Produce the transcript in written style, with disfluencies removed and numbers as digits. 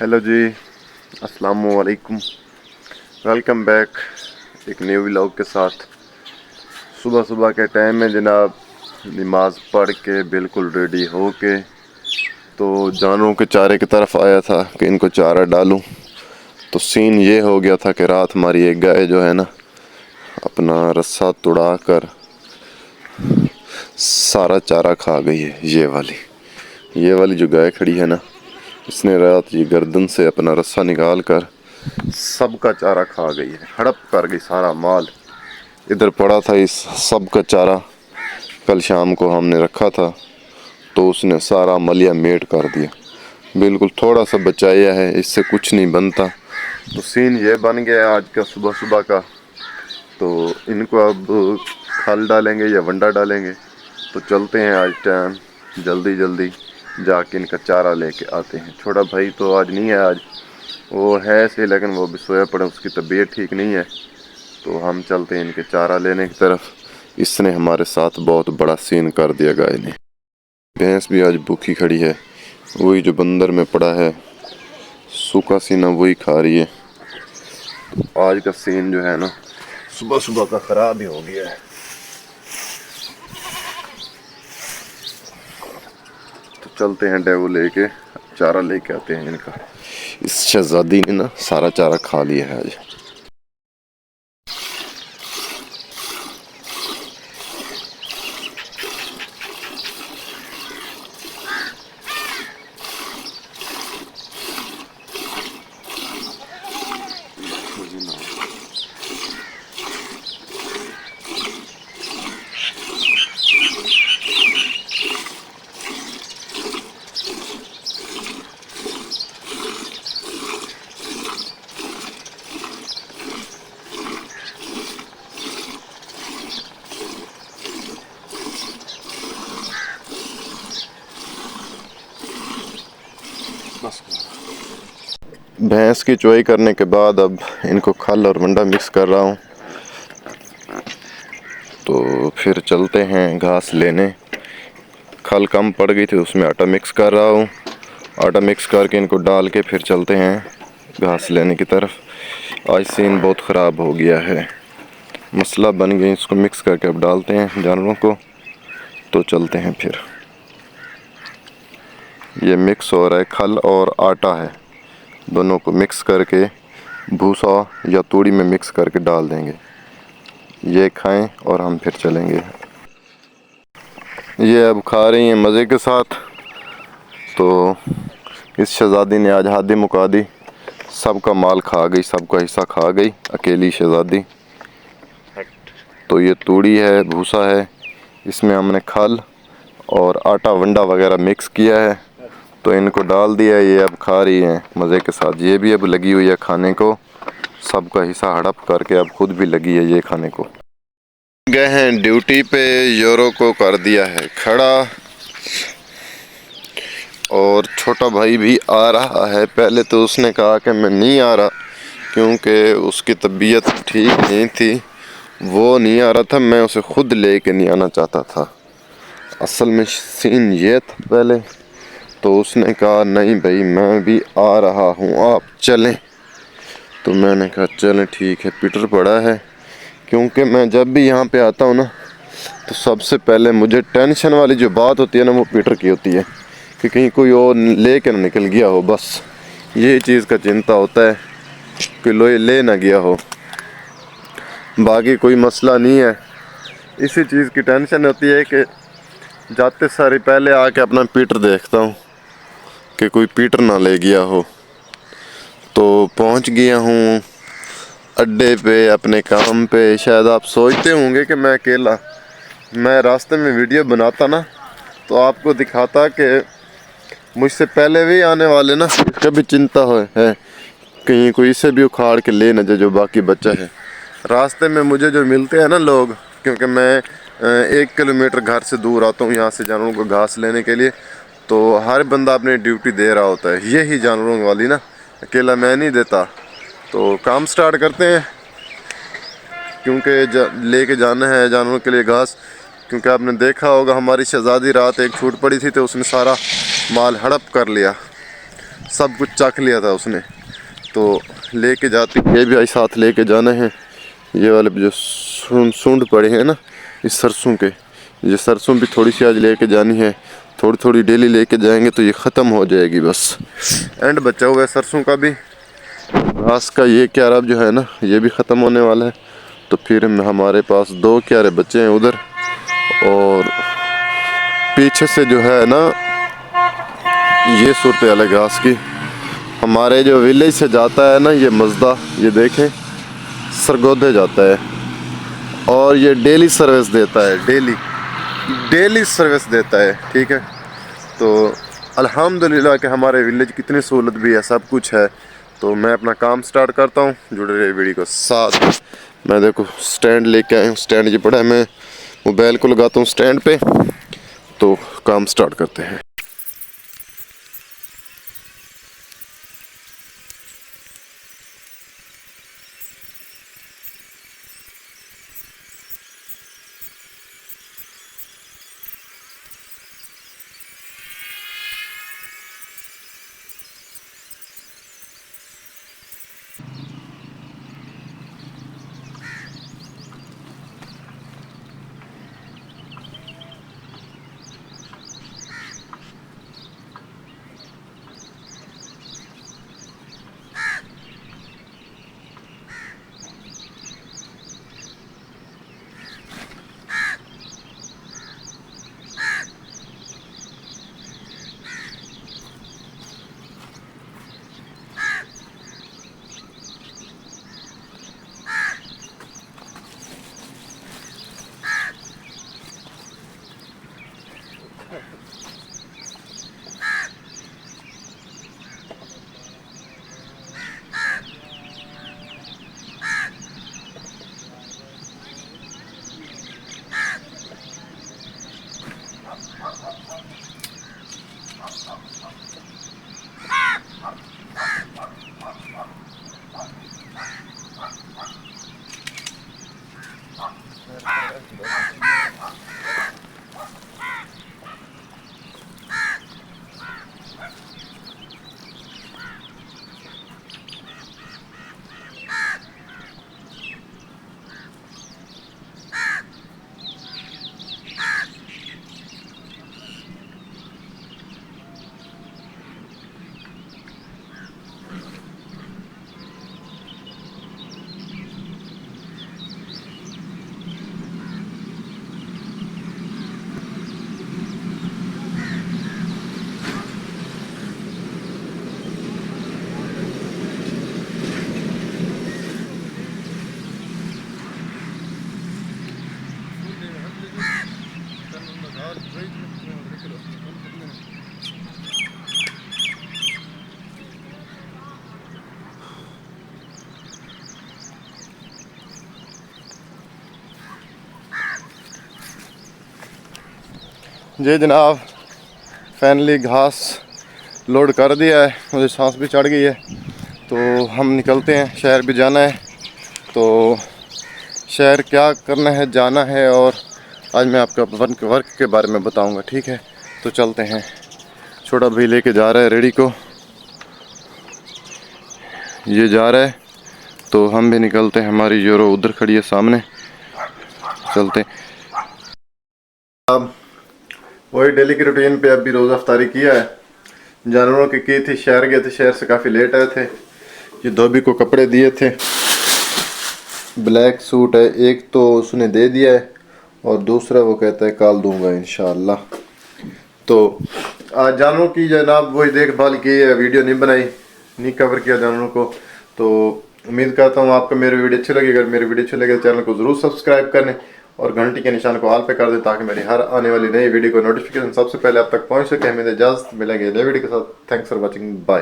Hello जी, अस्सलामु अलैकुम। Welcome back एक न्यू व्लॉग के साथ। सुबह सुबह के टाइम में जनाब नमाज पढ़ के बिल्कुल रेडी हो के तो जानवरों के चारे की तरफ आया था कि इनको चारा डालूं। तो सीन ये हो गया था कि रात हमारी एक गाय जो है ना अपना रस्सा तुड़ा कर सारा चारा खा गई है। ये वाली जो गाय खड़ी है ना, इसने रात ये गर्दन से अपना रस्सा निकाल कर सबका चारा खा गई है, हड़प कर गई। सारा माल इधर पड़ा था, इस सब का चारा कल शाम को हमने रखा था तो उसने सारा मलिया मेट कर दिया। बिल्कुल थोड़ा सा बचाया है, इससे कुछ नहीं बनता। तो सीन ये बन गया आज का सुबह सुबह का। तो इनको अब खल डालेंगे या वंडा डालेंगे। तो चलते हैं आज टाइम जल्दी जल्दी जाके इनका चारा लेके आते हैं। छोटा भाई तो आज नहीं है, आज वो है से लेकिन वो भी सोया पड़ा, उसकी तबीयत ठीक नहीं है। तो हम चलते हैं इनके चारा लेने की तरफ। इसने हमारे साथ बहुत बड़ा सीन कर दिया गाय ने। भैंस भी आज भूखी खड़ी है, वही जो बंदर में पड़ा है सूखा सीना वही खा रही है। तो आज का सीन जो है ना सुबह सुबह का खराब ही हो गया है। तो चलते हैं डेवो लेके चारा लेके आते हैं इनका। इस शहजादी ने ना सारा चारा खा लिया है आज। भैंस की चोई करने के बाद अब इनको खल और वंडा मिक्स कर रहा हूँ। तो फिर चलते हैं घास लेने। खल कम पड़ गई थी, उसमें आटा मिक्स कर रहा हूँ। आटा मिक्स करके इनको डाल के फिर चलते हैं घास लेने की तरफ। आज सीन बहुत ख़राब हो गया है, मसला बन गया। इसको मिक्स करके अब डालते हैं जानवरों को। तो चलते हैं फिर। ये मिक्स हो रहा है, खल और आटा है, दोनों को मिक्स करके भूसा या तूड़ी में मिक्स करके डाल देंगे। ये खाएं और हम फिर चलेंगे। ये अब खा रही हैं मज़े के साथ। तो इस शहज़ादी ने आज हद मुका दी, सबका माल खा गई, सबका हिस्सा खा गई अकेली शहज़ादी। तो ये तूड़ी है, भूसा है, इसमें हमने खल और आटा वंडा वगैरह मिक्स किया है। तो इनको डाल दिया, ये अब खा रही हैं मज़े के साथ। ये भी अब लगी हुई है खाने को, सबका हिस्सा हड़प करके अब खुद भी लगी है ये खाने को। गए हैं ड्यूटी पे, यूरो को कर दिया है खड़ा और छोटा भाई भी आ रहा है। पहले तो उसने कहा कि मैं नहीं आ रहा क्योंकि उसकी तबीयत ठीक नहीं थी, वो नहीं आ रहा था, मैं उसे खुद लेके नहीं आना चाहता था। असल में सीन ये था पहले। तो उसने कहा नहीं भाई मैं भी आ रहा हूँ, आप चलें। तो मैंने कहा चलें ठीक है। पीटर पड़ा है क्योंकि मैं जब भी यहाँ पे आता हूँ ना तो सबसे पहले मुझे टेंशन वाली जो बात होती है ना वो पीटर की होती है कि कहीं कोई और ले कर निकल गया हो। बस ये चीज़ का चिंता होता है कि लोई ले ना गया हो, बाकी कोई मसला नहीं है। इसी चीज़ की टेंशन होती है कि जाते सारे पहले आके अपना पीटर देखता हूँ कि कोई पीटर ना ले गया हो। तो पहुँच गया हूँ अड्डे पे अपने काम पे। शायद आप सोचते होंगे कि मैं अकेला, मैं रास्ते में वीडियो बनाता ना तो आपको दिखाता कि मुझसे पहले भी आने वाले ना कभी चिंता है कहीं कोई इसे भी उखाड़ के ले न जाए जो बाकी बच्चा है। रास्ते में मुझे जो मिलते हैं ना लोग, क्योंकि मैं 1 किलोमीटर घर से दूर आता हूँ यहाँ से जानवरों को घास लेने के लिए। तो हर बंदा अपनी ड्यूटी दे रहा होता है, यही जानवरों वाली ना, अकेला मैं नहीं देता। तो काम स्टार्ट करते हैं क्योंकि लेके जाना है जानवरों के लिए घास। क्योंकि आपने देखा होगा हमारी शहज़ादी रात एक छूट पड़ी थी तो उसने सारा माल हड़प कर लिया, सब कुछ चख लिया था उसने। तो लेके जाती, ये भी आज साथ लेके जाना है। ये वाले जो सूंड पड़े हैं ना इस सरसों के, ये सरसों भी थोड़ी सी आज लेके जानी है। थोड़ी थोड़ी डेली लेके जाएंगे तो ये ख़त्म हो जाएगी बस। एंड बचा हुआ है सरसों का भी, घास का ये क्यारा जो है ना ये भी ख़त्म होने वाला है। तो फिर हमारे पास 2 क्यारे बचे हैं उधर, और पीछे से जो है ना ये सूरत हाल है घास की। हमारे जो विलेज से जाता है ना ये मजदा, ये देखें सरगोधे जाता है, और ये डेली सर्विस देता है, डेली सर्विस देता है। ठीक है, तो अल्हम्दुलिल्लाह कि हमारे विलेज कितनी सहूलत भी है, सब कुछ है। तो मैं अपना काम स्टार्ट करता हूँ, जुड़े रहे वीडियो के साथ। मैं देखो स्टैंड लेके आया हूँ, स्टैंड ये पड़ा है, मैं मोबाइल को लगाता हूँ स्टैंड पे, तो काम स्टार्ट करते हैं। जी जनाब, फाइनली घास लोड कर दिया है, मुझे सांस भी चढ़ गई है। तो हम निकलते हैं, शहर भी जाना है। तो शहर क्या करना है, जाना है, और आज मैं आपका वर्क के बारे में बताऊंगा। ठीक है, तो चलते हैं। छोटा भाई लेके जा रहा है रेडी को, ये जा रहा है, तो हम भी निकलते हैं। हमारी यूरो उधर खड़ी है सामने, चलते हैं। अब वही डेली की रूटीन पे अभी रोज़ अफ्तारी किया है, जानवरों की थी, शहर गए थे, शहर से काफ़ी लेट आए थे। ये धोबी को कपड़े दिए थे, ब्लैक सूट है, एक तो उसने दे दिया है और दूसरा वो कहता है कल दूंगा इंशाअल्लाह। तो आज जानवरों की जनाब वही देखभाल की है, वीडियो नहीं बनाई, नहीं कवर किया जानवरों को। तो उम्मीद करता हूँ आपको मेरी वीडियो अच्छी लगी। अगर मेरी वीडियो अच्छी लगे तो चैनल को ज़रूर सब्सक्राइब करें और घंटी के निशान को ऑल पे कर दें, ताकि मेरी हर आने वाली नई वीडियो को नोटिफिकेशन सबसे पहले आप तक पहुँच सके। हमें इजाज़त, मिलेंगे नई वीडियो के साथ। Thanks for watching, bye.